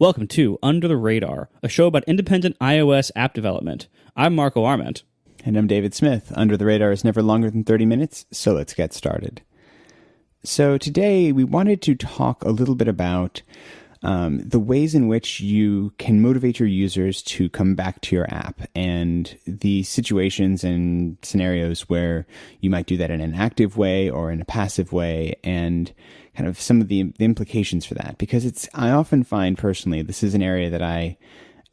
Welcome to Under the Radar, a show about independent iOS app development. I'm Marco Arment. And I'm David Smith. Under the Radar is never longer than 30 minutes, so let's get started. So today we wanted to talk a little bit about the ways in which you can motivate your users to come back to your app and the situations and scenarios where you might do that in an active way or in a passive way, and kind of some of the implications for that. Because I often find personally, this is an area that I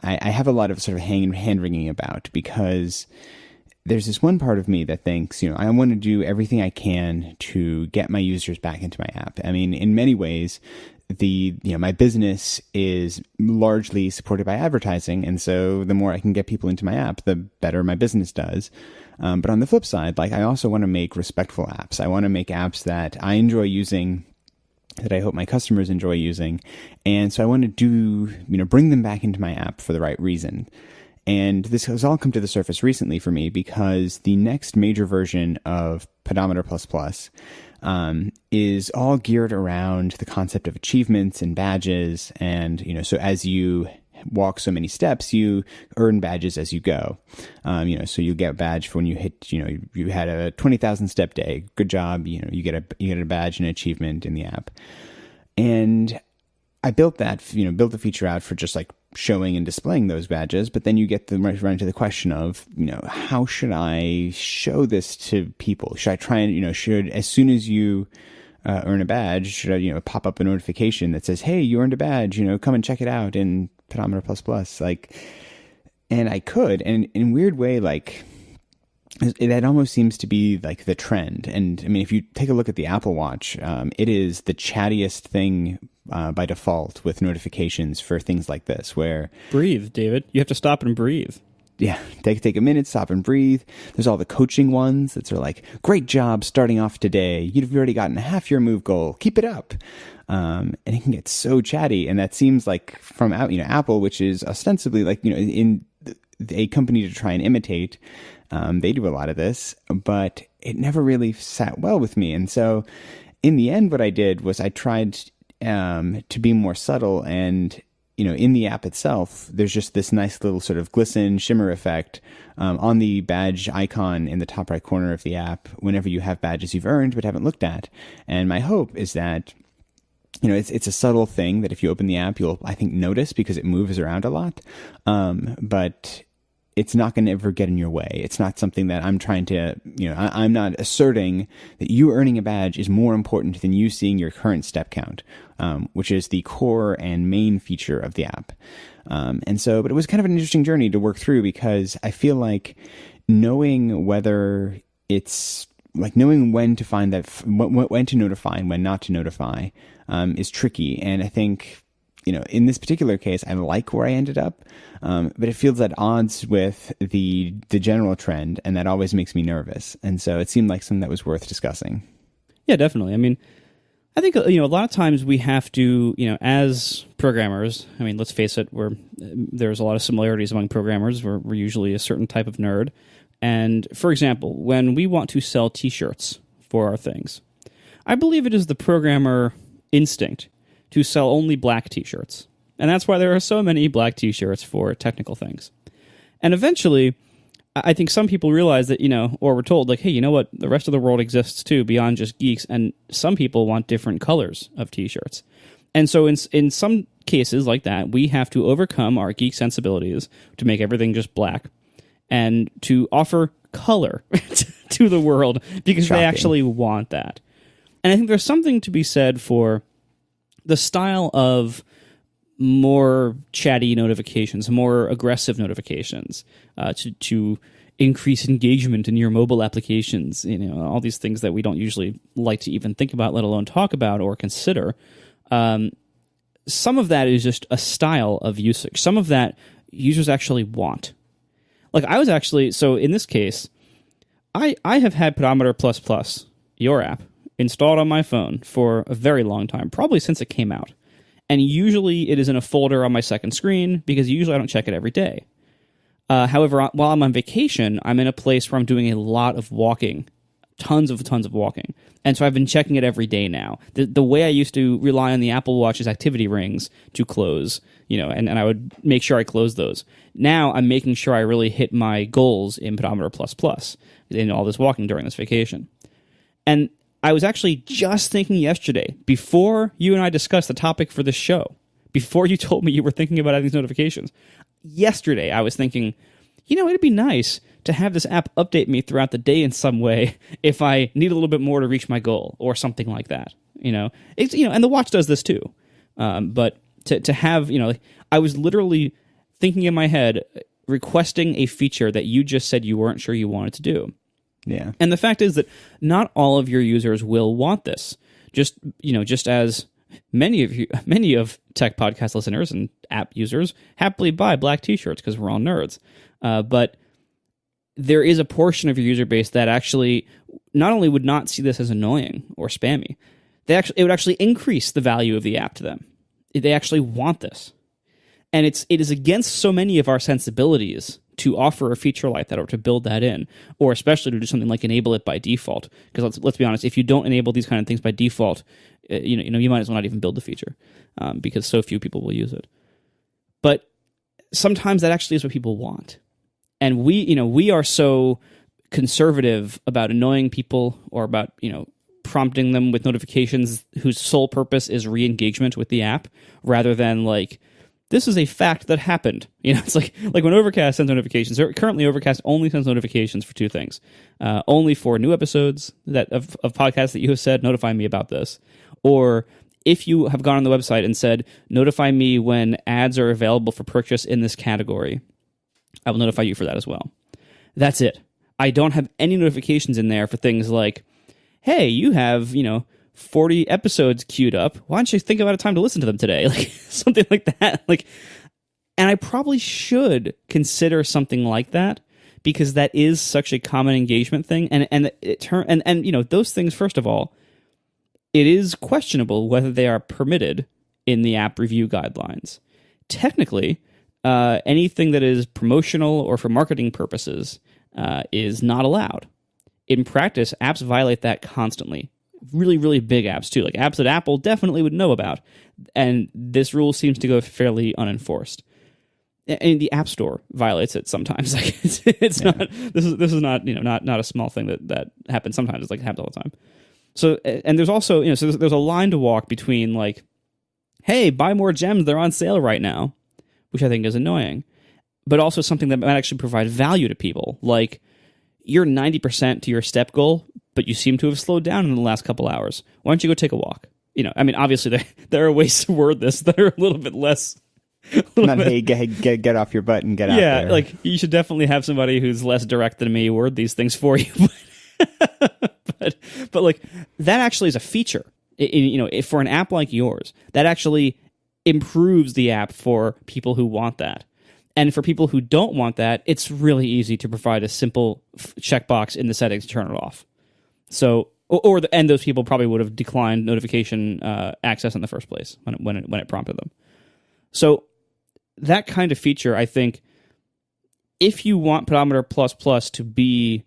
have a lot of sort of hand-wringing about, because there's this one part of me that thinks, I want to do everything I can to get my users back into my app. I mean, in many ways, my business is largely supported by advertising, and so the more I can get people into my app, the better my business does. But on the flip side, I also want to make respectful apps. I want to make apps that I enjoy using, that I hope my customers enjoy using, and so I want to bring them back into my app for the right reason. And this has all come to the surface recently for me because the next major version of Pedometer++ is all geared around the concept of achievements and badges. And, so as you walk so many steps, you earn badges as you go. So you get a badge for when you hit, you had a 20,000 step day. Good job. You get a badge and an achievement in the app. And I built the feature out for just showing and displaying those badges, but then you get run into the question of, how should I show this to people? Should I try and, should, as soon as you earn a badge, should I, pop up a notification that says, hey, you earned a badge, come and check it out in Pedometer++. And I could, and in a weird way, that almost seems to be the trend. And I mean, if you take a look at the Apple Watch, it is the chattiest thing by default with notifications for things like this, where... Breathe, David. You have to stop and breathe. Yeah, take a minute, stop and breathe. There's all the coaching ones that are great job starting off today. You've already gotten half your move goal. Keep it up. And it can get so chatty. And that seems from Apple, which is ostensibly in a company to try and imitate. They do a lot of this, but it never really sat well with me. And so in the end, what I did was I tried to be more subtle, and in the app itself, there's just this nice little sort of glisten shimmer effect on the badge icon in the top right corner of the app whenever you have badges you've earned but haven't looked at. And my hope is that it's a subtle thing that if you open the app, you'll, I think, notice, because it moves around a lot. But it's not going to ever get in your way. It's not something that I'm trying to, I'm not asserting that you earning a badge is more important than you seeing your current step count, which is the core and main feature of the app. But it was kind of an interesting journey to work through, because I feel like knowing whether it's knowing when to find that, when to notify and when not to notify, is tricky. And I think, in this particular case, I like where I ended up, but it feels at odds with the general trend, and that always makes me nervous. And so it seemed like something that was worth discussing. Yeah, definitely. I mean, I think, a lot of times we have to, as programmers, I mean, let's face it, there's a lot of similarities among programmers. We're usually a certain type of nerd. And for example, when we want to sell t-shirts for our things, I believe it is the programmer instinct to sell only black t-shirts. And that's why there are so many black t-shirts for technical things. And eventually, I think some people realize that, or we're told, hey, you know what? The rest of the world exists too, beyond just geeks. And some people want different colors of t-shirts. And so in some cases like that, we have to overcome our geek sensibilities to make everything just black and to offer color to the world, because Shocking. They actually want that. And I think there's something to be said for the style of more chatty notifications, more aggressive notifications, to increase engagement in your mobile applications, all these things that we don't usually like to even think about, let alone talk about or consider. Some of that is just a style of usage. Some of that users actually want. So in this case, I have had Pedometer++, your app, installed on my phone for a very long time, probably since it came out. And usually it is in a folder on my second screen, because usually I don't check it every day. However, while I'm on vacation, I'm in a place where I'm doing a lot of walking tons of walking. And so I've been checking it every day now. The way I used to rely on the Apple Watch's activity rings to close, and I would make sure I close those. Now I'm making sure I really hit my goals in Pedometer Plus Plus in all this walking during this vacation. And I was actually just thinking yesterday, before you and I discussed the topic for this show, before you told me you were thinking about adding these notifications, yesterday I was thinking, it'd be nice to have this app update me throughout the day in some way if I need a little bit more to reach my goal or something like that. It's, and the watch does this too. But to have, I was literally thinking in my head, requesting a feature that you just said you weren't sure you wanted to do. Yeah. And the fact is that not all of your users will want this. Just as many of tech podcast listeners and app users happily buy black t-shirts because we're all nerds. But there is a portion of your user base that actually not only would not see this as annoying or spammy, it would actually increase the value of the app to them. They actually want this. And it is against so many of our sensibilities to offer a feature like that or to build that in, or especially to do something like enable it by default. Because let's be honest, if you don't enable these kind of things by default, you might as well not even build the feature because so few people will use it. But sometimes that actually is what people want. And we are so conservative about annoying people or about, prompting them with notifications whose sole purpose is re-engagement with the app rather than like, this is a fact that happened. It's like when Overcast sends notifications. Currently, Overcast only sends notifications for two things. Only for new episodes of podcasts that you have said, notify me about this. Or if you have gone on the website and said, notify me when ads are available for purchase in this category, I will notify you for that as well. That's it. I don't have any notifications in there for things like, hey, you have, 40 episodes queued up. Why don't you think about a time to listen to them today? Like something like that. And I probably should consider something like that because that is such a common engagement thing. And those things, first of all, it is questionable whether they are permitted in the app review guidelines. Technically, anything that is promotional or for marketing purposes is not allowed. In practice, apps violate that constantly. Really, really big apps, too. Like apps that Apple definitely would know about. And this rule seems to go fairly unenforced. And the App Store violates it sometimes. Like it's not. This is not not a small thing that happens sometimes. It's like it happens all the time. So and there's also so there's a line to walk between like, hey, buy more gems. They're on sale right now, which I think is annoying, but also something that might actually provide value to people. Like you're 90% to your step goal, but you seem to have slowed down in the last couple hours. Why don't you go take a walk? Obviously there are ways to word this that are a little bit less. Hey, get off your butt and get out there. Yeah, like you should definitely have somebody who's less direct than me word these things for you. but like that actually is a feature. If for an app like yours, that actually improves the app for people who want that. And for people who don't want that, it's really easy to provide a simple checkbox in the settings to turn it off. So, and those people probably would have declined notification access in the first place when it prompted them. So, that kind of feature, I think, if you want Pedometer Plus Plus to be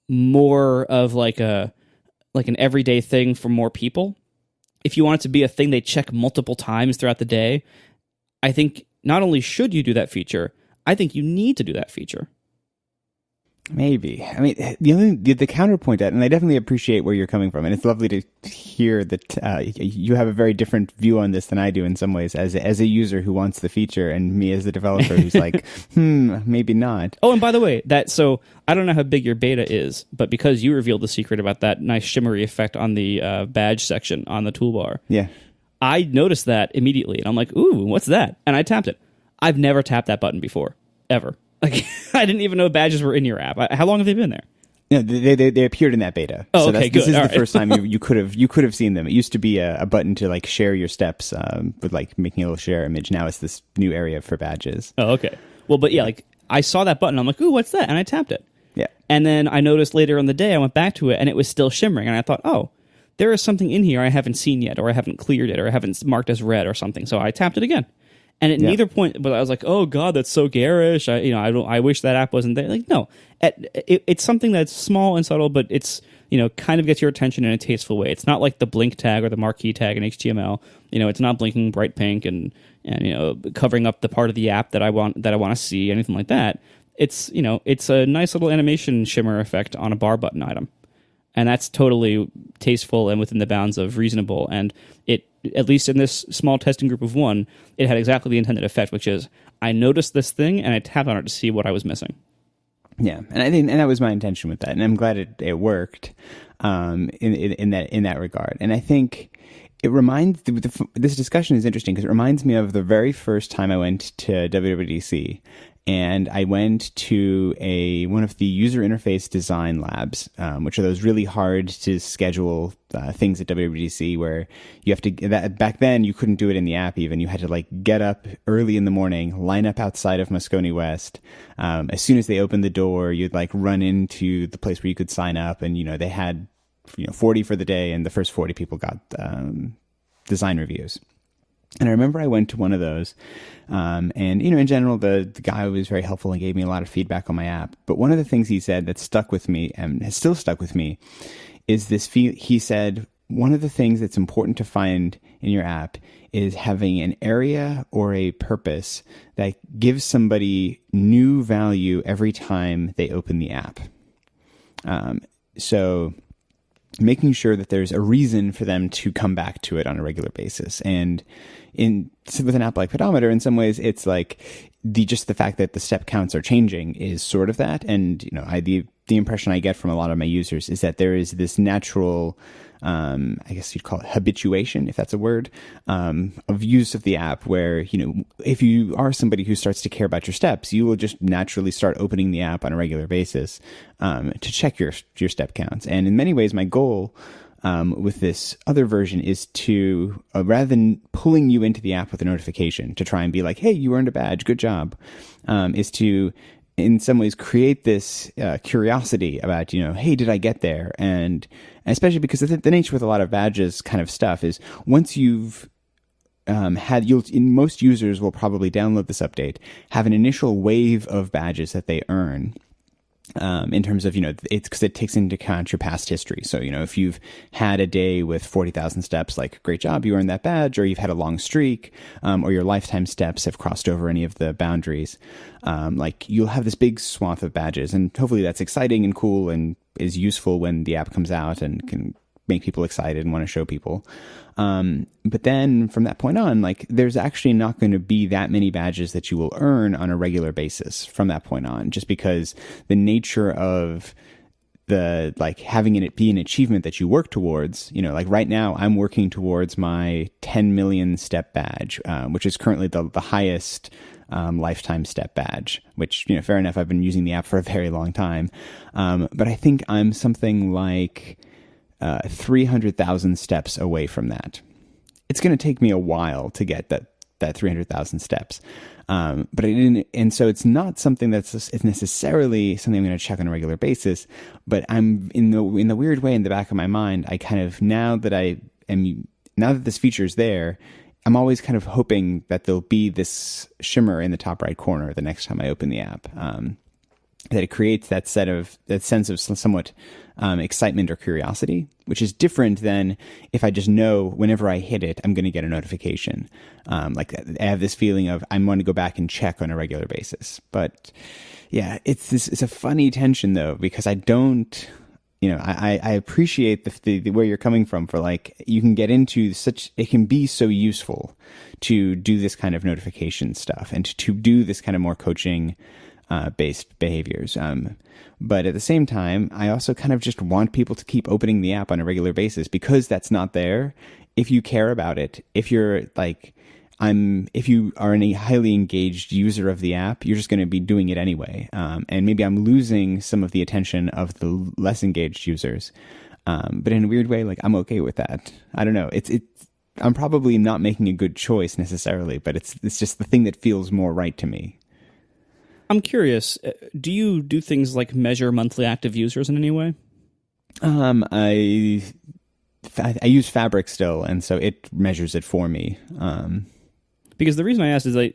more of like an everyday thing for more people, if you want it to be a thing they check multiple times throughout the day, I think not only should you do that feature, I think you need to do that feature. Maybe. I mean, the counterpoint to that, and I definitely appreciate where you're coming from, and it's lovely to hear that you have a very different view on this than I do in some ways, as a user who wants the feature, and me as the developer who's like, maybe not. Oh, and by the way, so I don't know how big your beta is, but because you revealed the secret about that nice shimmery effect on the badge section on the toolbar, yeah, I noticed that immediately, and I'm like, ooh, what's that? And I tapped it. I've never tapped that button before, ever. Like, I didn't even know badges were in your app. How long have they been there? No, they appeared in that beta. Oh, okay, good. This is the first time you could have seen them. It used to be a button to like share your steps with like making a little share image. Now it's this new area for badges. Oh, okay. Well, but yeah, like I saw that button. I'm like, ooh, what's that? And I tapped it. Yeah. And then I noticed later in the day, I went back to it, and it was still shimmering. And I thought, oh, there is something in here I haven't seen yet, or I haven't cleared it, or I haven't marked as red or something. So I tapped it again. And at neither point, but I was like, "Oh God, that's so garish." I wish that app wasn't there. Like, no, it's something that's small and subtle, but it's kind of gets your attention in a tasteful way. It's not like the blink tag or the marquee tag in HTML. It's not blinking bright pink and covering up the part of the app that I want to see, anything like that. It's it's a nice little animation shimmer effect on a bar button item. And that's totally tasteful and within the bounds of reasonable. And it, at least in this small testing group of one, it had exactly the intended effect, which is I noticed this thing and I tapped on it to see what I was missing. Yeah, and I think, and that was my intention with that, and I'm glad it worked in that regard. And I think it reminds this discussion is interesting because it reminds me of the very first time I went to WWDC. And I went to one of the user interface design labs, which are those really hard to schedule things at WWDC where you have to, back then you couldn't do it in the app even. You had to get up early in the morning, line up outside of Moscone West. As soon as they opened the door, you'd run into the place where you could sign up, and, they had, 40 for the day, and the first 40 people got design reviews. And I remember I went to one of those, and, in general, the guy was very helpful and gave me a lot of feedback on my app. But one of the things he said that stuck with me and has still stuck with me is this he said, one of the things that's important to find in your app is having an area or a purpose that gives somebody new value every time they open the app. So making sure that there's a reason for them to come back to it on a regular basis. And with an app like Pedometer, in some ways, it's just the fact that the step counts are changing is sort of that. And, the impression I get from a lot of my users is that there is this natural, I guess you'd call it habituation, if that's a word, of use of the app where, if you are somebody who starts to care about your steps, you will just naturally start opening the app on a regular basis to check your step counts. And in many ways, my goal with this other version is to, rather than pulling you into the app with a notification to try and be like, hey, you earned a badge, good job, is to, in some ways, create this curiosity about, hey, did I get there? And especially because the nature with a lot of badges kind of stuff is once you've most users will probably download this update, have an initial wave of badges that they earn. In terms of, it's because it takes into account your past history. So, if you've had a day with 40,000 steps, great job, you earned that badge, or you've had a long streak, or your lifetime steps have crossed over any of the boundaries, you'll have this big swath of badges, and hopefully that's exciting and cool and is useful when the app comes out and can make people excited and want to show people. But then from that point on, there's actually not going to be that many badges that you will earn on a regular basis from that point on, just because the nature of the, having it be an achievement that you work towards, right now I'm working towards my 10 million step badge, which is currently the highest lifetime step badge, which, fair enough, I've been using the app for a very long time. But I think I'm something 300,000 steps away from that. It's going to take me a while to get that 300,000 steps. And so it's not something it's necessarily something I'm going to check on a regular basis, but I'm in the weird way in the back of my mind, I kind of, now that this feature is there, I'm always kind of hoping that there'll be this shimmer in the top right corner the next time I open the app. That it creates that sense of somewhat excitement or curiosity, which is different than if I just know whenever I hit it, I'm going to get a notification. I have this feeling of I want to go back and check on a regular basis. But yeah, it's a funny tension though, because I don't, I appreciate the where you're coming from for you can get into it can be so useful to do this kind of notification stuff and to do this kind of more coaching based behaviors. But at the same time, I also kind of just want people to keep opening the app on a regular basis because that's not there. If you care about it, if you're if you are a highly engaged user of the app, you're just going to be doing it anyway. And maybe I'm losing some of the attention of the less engaged users. But in a weird way, I'm okay with that. I don't know. I'm probably not making a good choice necessarily, but it's just the thing that feels more right to me. I'm curious, do you do things like measure monthly active users in any way? I use Fabric still, and so it measures it for me. Because the reason I asked is that,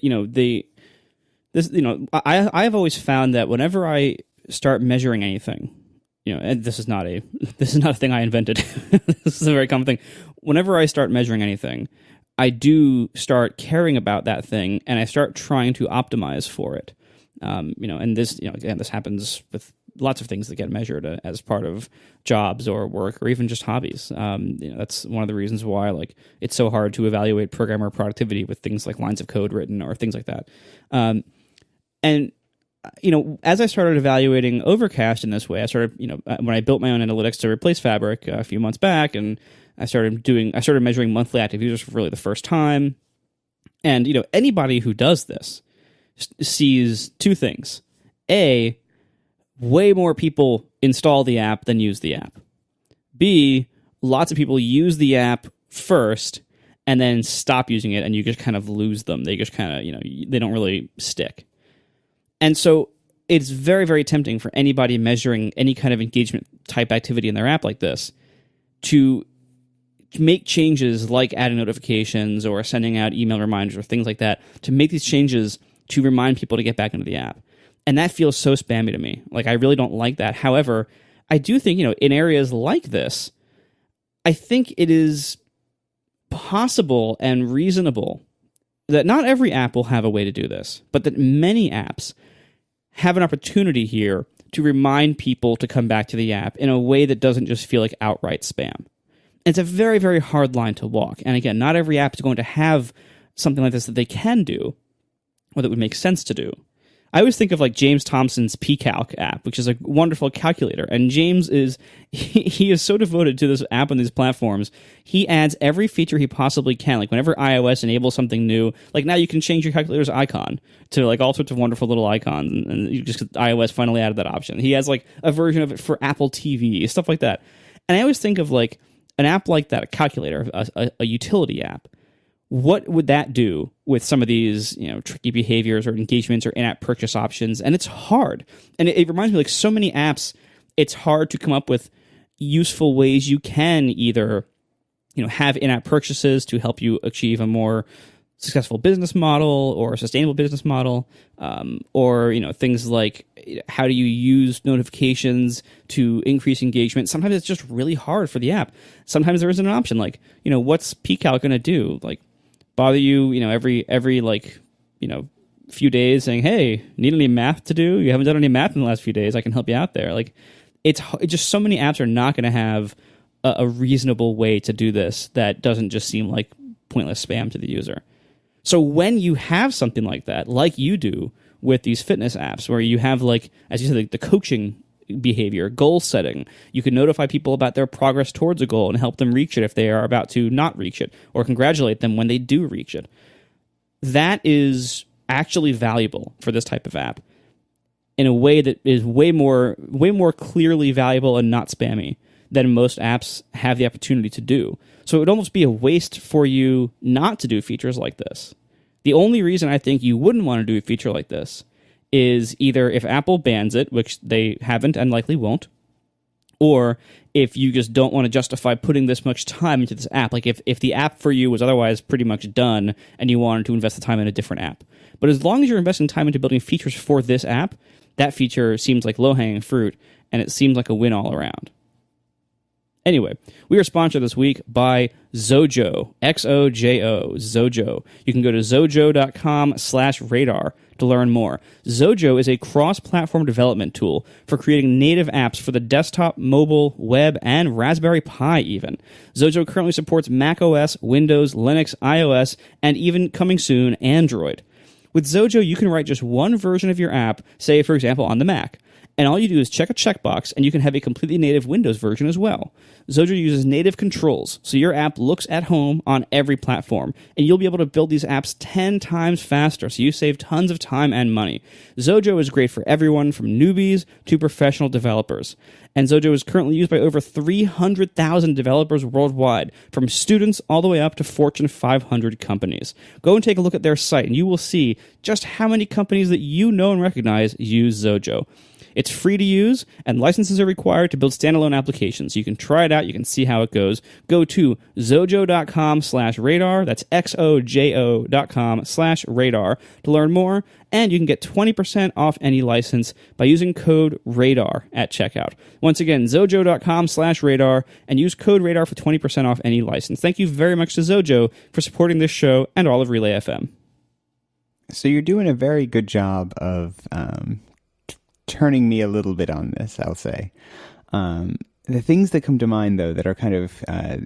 I have always found that whenever I start measuring anything, and this is not a thing I invented. This is a very common thing. Whenever I start measuring anything, I do start caring about that thing, and I start trying to optimize for it. And this, again, this happens with lots of things that get measured as part of jobs or work or even just hobbies. That's one of the reasons why it's so hard to evaluate programmer productivity with things like lines of code written or things like that. And as I started evaluating Overcast in this way, I started, when I built my own analytics to replace Fabric a few months back, and I started measuring monthly active users for really the first time. And, anybody who does this sees two things. A, way more people install the app than use the app. B, lots of people use the app first and then stop using it, and you just kind of lose them. They just kind of, they don't really stick. And so it's very, very tempting for anybody measuring any kind of engagement type activity in their app like this to make changes like adding notifications or sending out email reminders or things like that, to make these changes to remind people to get back into the app. And that feels so spammy to me. I really don't like that. However, I do think, in areas like this, I think it is possible and reasonable that not every app will have a way to do this, but that many apps have an opportunity here to remind people to come back to the app in a way that doesn't just feel like outright spam. It's a very, very hard line to walk. And again, not every app is going to have something like this that they can do or that would make sense to do. I always think of James Thompson's pCalc app, which is a wonderful calculator. And James he is so devoted to this app on these platforms. He adds every feature he possibly can. Whenever iOS enables something new, now you can change your calculator's icon to all sorts of wonderful little icons. And iOS finally added that option. He has a version of it for Apple TV, stuff like that. And I always think of an app like that, a calculator, a utility app. What would that do with some of these, tricky behaviors or engagements or in-app purchase options? And it's hard. And it reminds me, so many apps, it's hard to come up with useful ways you can either, have in-app purchases to help you achieve a more successful business model or a sustainable business model, or things like how do you use notifications to increase engagement. Sometimes it's just really hard for the app. Sometimes there isn't an option what's pCalc going to do? Bother you, every few days saying, hey, need any math to do? You haven't done any math in the last few days. I can help you out there. It's just so many apps are not going to have a reasonable way to do this that doesn't just seem like pointless spam to the user. So when you have something like that, like you do with these fitness apps, where you have as you said, the coaching behavior, goal setting. You can notify people about their progress towards a goal and help them reach it if they are about to not reach it, or congratulate them when they do reach it. That is actually valuable for this type of app in a way that is way more clearly valuable and not spammy than most apps have the opportunity to do. So it would almost be a waste for you not to do features like this. The only reason I think you wouldn't want to do a feature like this is either if Apple bans it, which they haven't and likely won't, or if you just don't want to justify putting this much time into this app. If the app for you was otherwise pretty much done and you wanted to invest the time in a different app. But as long as you're investing time into building features for this app, that feature seems like low-hanging fruit, and it seems like a win all around. Anyway, we are sponsored this week by Zojo, Xojo, Zojo. You can go to zojo.com/radar to learn more. Zojo is a cross-platform development tool for creating native apps for the desktop, mobile, web, and Raspberry Pi even. Zojo currently supports macOS, Windows, Linux, iOS, and even coming soon, Android. With Zojo, you can write just one version of your app, say, for example, on the Mac. And all you do is check a checkbox, and you can have a completely native Windows version as well. Zojo uses native controls, so your app looks at home on every platform, and you'll be able to build these apps 10 times faster, so you save tons of time and money. Zojo is great for everyone from newbies to professional developers. And Zojo is currently used by over 300,000 developers worldwide, from students all the way up to Fortune 500 companies. Go and take a look at their site, and you will see just how many companies that you know and recognize use Zojo. It's free to use, and licenses are required to build standalone applications. You can try it out. You can see how it goes. Go to zojo.com/radar. That's xojo.com/radar to learn more, and you can get 20% off any license by using code RADAR at checkout. Once again, zojo.com/radar, and use code RADAR for 20% off any license. Thank you very much to Zojo for supporting this show and all of Relay FM. So you're doing a very good job of turning me a little bit on this, I'll say. The things that come to mind, though, that are kind of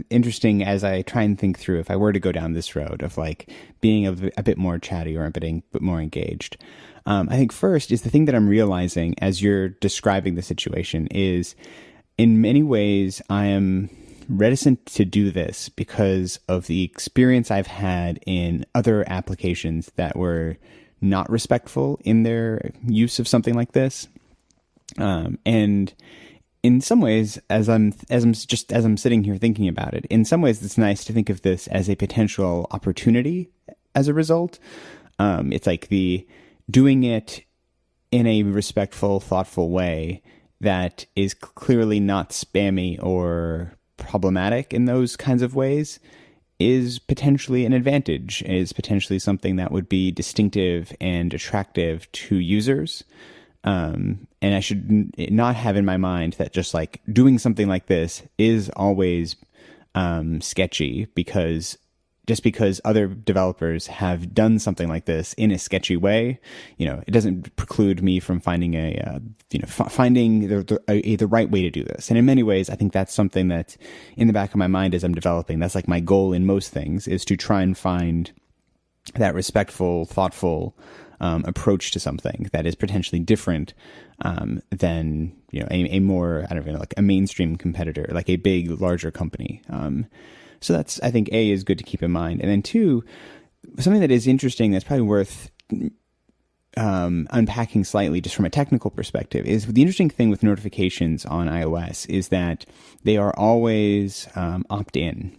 interesting as I try and think through if I were to go down this road of like being a bit more chatty or a bit more engaged. I think first is the thing that I'm realizing as you're describing the situation is in many ways I am reticent to do this because of the experience I've had in other applications that were not respectful in their use of something like this. And in some ways, as I'm sitting here thinking about it, in some ways it's nice to think of this as a potential opportunity as a result. It's like the doing it in a respectful, thoughtful way that is clearly not spammy or problematic in those kinds of ways is potentially an advantage, is potentially something that would be distinctive and attractive to users. And I should not have in my mind that just like doing something like this is always sketchy because other developers have done something like this in a sketchy way, it doesn't preclude me from finding finding the right way to do this. And in many ways, I think that's something that in the back of my mind as I'm developing, that's like my goal in most things is to try and find that respectful, thoughtful approach to something that is potentially different than a more, I don't know, like a mainstream competitor, like a big, larger company. So that's, I think, A, is good to keep in mind. And then two, something that is interesting that's probably worth unpacking slightly just from a technical perspective is the interesting thing with notifications on iOS is that they are always opt-in.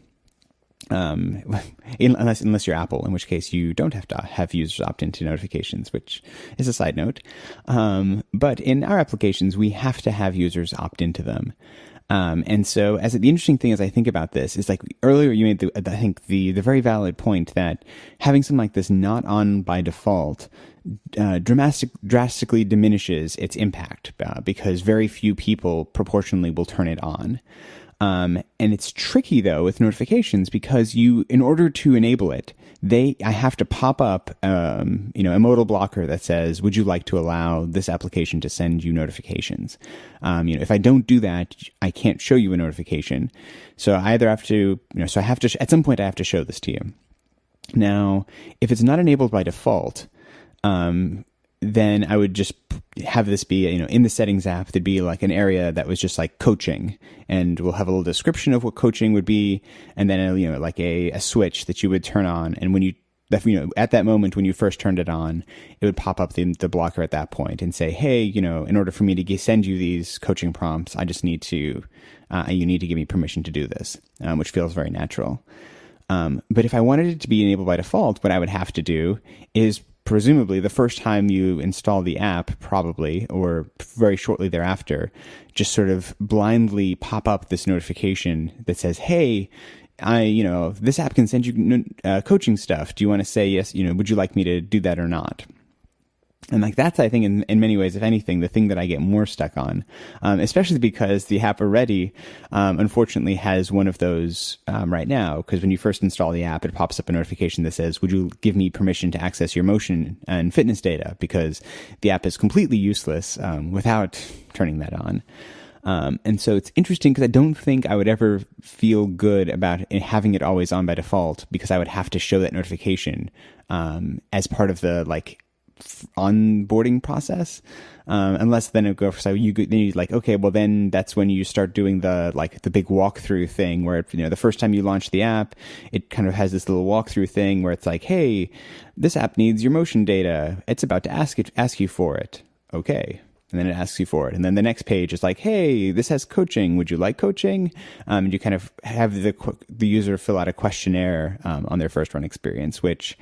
Unless you're Apple, in which case you don't have to have users opt into notifications, which is a side note. But in our applications, we have to have users opt into them. And so the interesting thing as I think about this is like earlier you made the very valid point that having something like this not on by default drastically diminishes its impact because very few people proportionally will turn it on. And it's tricky though with notifications because in order to enable it, I have to pop up, a modal blocker that says, would you like to allow this application to send you notifications? If I don't do that, I can't show you a notification. So I either have to, so I have to, at some point I have to show this to you. Now, if it's not enabled by default, then I would just have this be, in the settings app, there'd be like an area that was just like coaching, and we'll have a little description of what coaching would be, and then, like a switch that you would turn on. And when at that moment when you first turned it on, it would pop up the blocker at that point and say, hey, in order for me to send you these coaching prompts, I just need to, you need to give me permission to do this, which feels very natural. But if I wanted it to be enabled by default, what I would have to do is presumably the first time you install the app, probably, or very shortly thereafter, just sort of blindly pop up this notification that says, hey, this app can send you coaching stuff. Do you want to say yes? Would you like me to do that or not? And like that's, I think, in many ways, if anything, the thing that I get more stuck on, especially because the app already, unfortunately, has one of those right now. Because when you first install the app, it pops up a notification that says, would you give me permission to access your motion and fitness data? Because the app is completely useless without turning that on. And so it's interesting because I don't think I would ever feel good about having it always on by default because I would have to show that notification as part of the onboarding process, unless then it goes. So then you like, okay, well then that's when you start doing the big walkthrough thing where the first time you launch the app, it kind of has this little walkthrough thing where it's like, hey, this app needs your motion data. It's about to ask you for it. Okay. And then it asks you for it. And then the next page is like, hey, this has coaching. Would you like coaching? And you kind of have the user fill out a questionnaire on their first run experience, which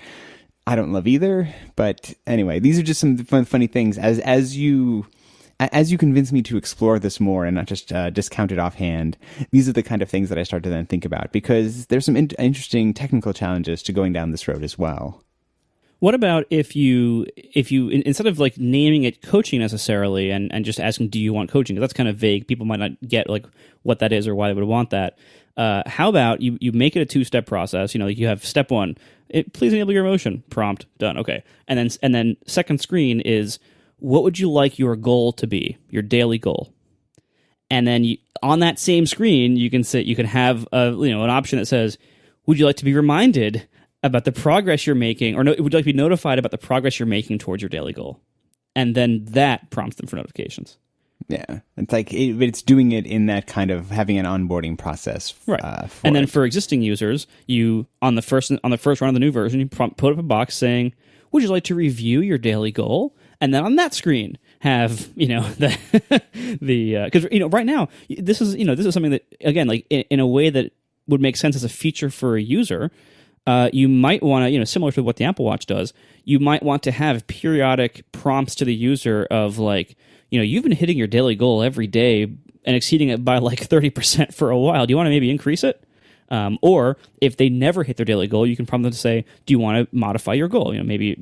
I don't love either. But anyway, these are just some funny things. As as you convince me to explore this more and not just discount it offhand, these are the kind of things that I start to then think about, because there's some interesting technical challenges to going down this road as well. What about if you instead of like naming it coaching necessarily and just asking, do you want coaching? 'Cause that's kind of vague. People might not get like what that is or why they would want that. How about you make it a 2-step process? Like you have step 1, please enable your emotion, prompt, done. Okay. And then second screen is, what would you like your goal to be, your daily goal? And then on that same screen, you can have an option that says, would you like to be reminded about the progress you're making, or would you like to be notified about the progress you're making towards your daily goal? And then that prompts them for notifications. Yeah, it's like it's doing it in that kind of having an onboarding process, right? And then for existing users, you on the first run of the new version, you put up a box saying, "Would you like to review your daily goal?" And then on that screen, have the because right now this is something that, again, like in a way that would make sense as a feature for a user. You might want to, similar to what the Apple Watch does, you might want to have periodic prompts to the user of like, you've been hitting your daily goal every day and exceeding it by like 30% for a while. Do you want to maybe increase it? Or if they never hit their daily goal, you can prompt them to say, do you want to modify your goal? Maybe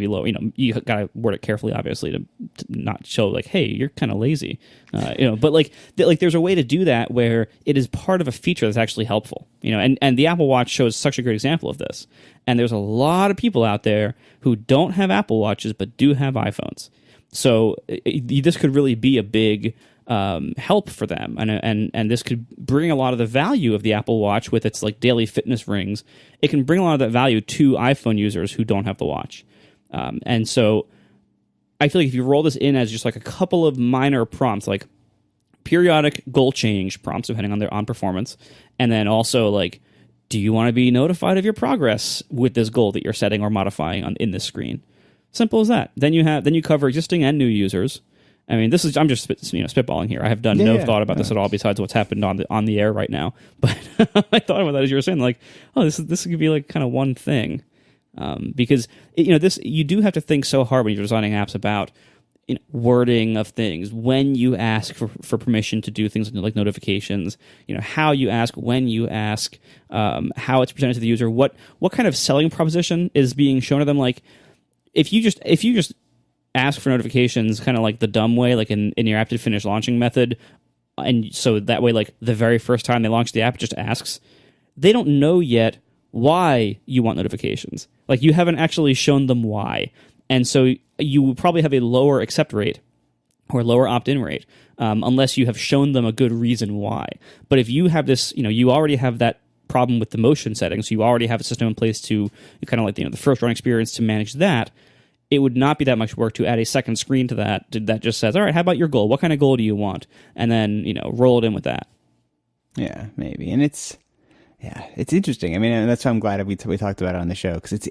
low, you got to word it carefully, obviously, to not show like, hey, you're kind of lazy, but like there's a way to do that where it is part of a feature that's actually helpful, and the Apple Watch shows such a great example of this. And there's a lot of people out there who don't have Apple Watches, but do have iPhones. So this could really be a big help for them, and this could bring a lot of the value of the Apple Watch with its like daily fitness rings. It can bring a lot of that value to iPhone users who don't have the watch, and so I feel like if you roll this in as just like a couple of minor prompts, like periodic goal change prompts depending on performance, and then also like, do you want to be notified of your progress with this goal that you're setting or modifying in this screen? Simple as that. Then you cover existing and new users. I mean, I'm just spitballing here. I have done no thought about this at all besides what's happened on the air right now. But I thought about that as you were saying, like, oh, this could be like kind of one thing, because you do have to think so hard when you're designing apps about wording of things, when you ask for permission to do things like notifications, how you ask, when you ask, how it's presented to the user, what kind of selling proposition is being shown to them. Like, if you just ask for notifications kind of like the dumb way, like in your app to finish launching method, and so that way, like the very first time they launch the app, it just asks, they don't know yet why you want notifications. Like, you haven't actually shown them why, and so you will probably have a lower accept rate or lower opt-in rate unless you have shown them a good reason why. But if you have this, you already have that problem with the motion settings, so you already have a system in place to kind of like the first run experience to manage that. It would not be that much work to add a second screen to that just says, all right, how about your goal? What kind of goal do you want? And then, roll it in with that. Yeah, maybe. And it's interesting. I mean, and that's why I'm glad we talked about it on the show, because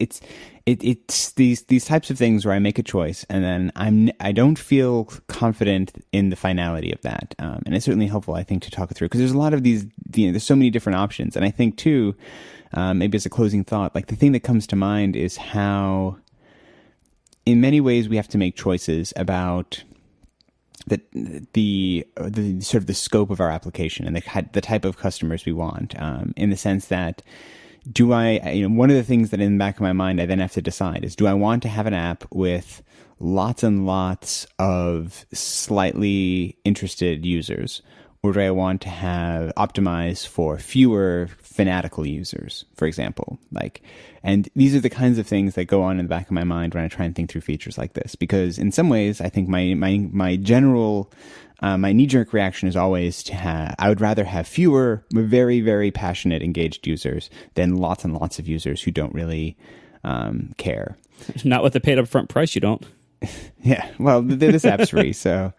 it's these types of things where I make a choice and then I don't feel confident in the finality of that. And it's certainly helpful, I think, to talk it through, because there's a lot of these, there's so many different options. And I think too, maybe as a closing thought, like the thing that comes to mind is how, in many ways, we have to make choices about the sort of the scope of our application and the type of customers we want. In the sense that, do I, one of the things that in the back of my mind I then have to decide is, do I want to have an app with lots and lots of slightly interested users, or do I want to have optimized for fewer fanatical users, for example? And these are the kinds of things that go on in the back of my mind when I try and think through features like this. Because in some ways, I think my general, my knee-jerk reaction is always I would rather have fewer, very, very passionate, engaged users than lots and lots of users who don't really care. Not with the paid upfront price, you don't. Yeah, well, this app's free, so...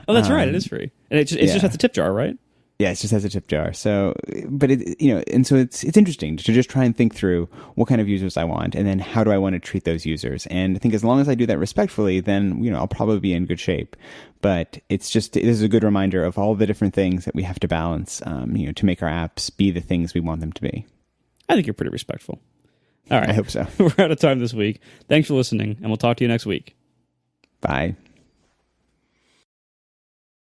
Oh, that's right. It is free, and it just has a tip jar, right? Yeah, it just has a tip jar. So, but and so it's interesting to just try and think through what kind of users I want, and then how do I want to treat those users. And I think as long as I do that respectfully, then I'll probably be in good shape. But it is a good reminder of all the different things that we have to balance, to make our apps be the things we want them to be. I think you're pretty respectful. All right, I hope so. We're out of time this week. Thanks for listening, and we'll talk to you next week. Bye.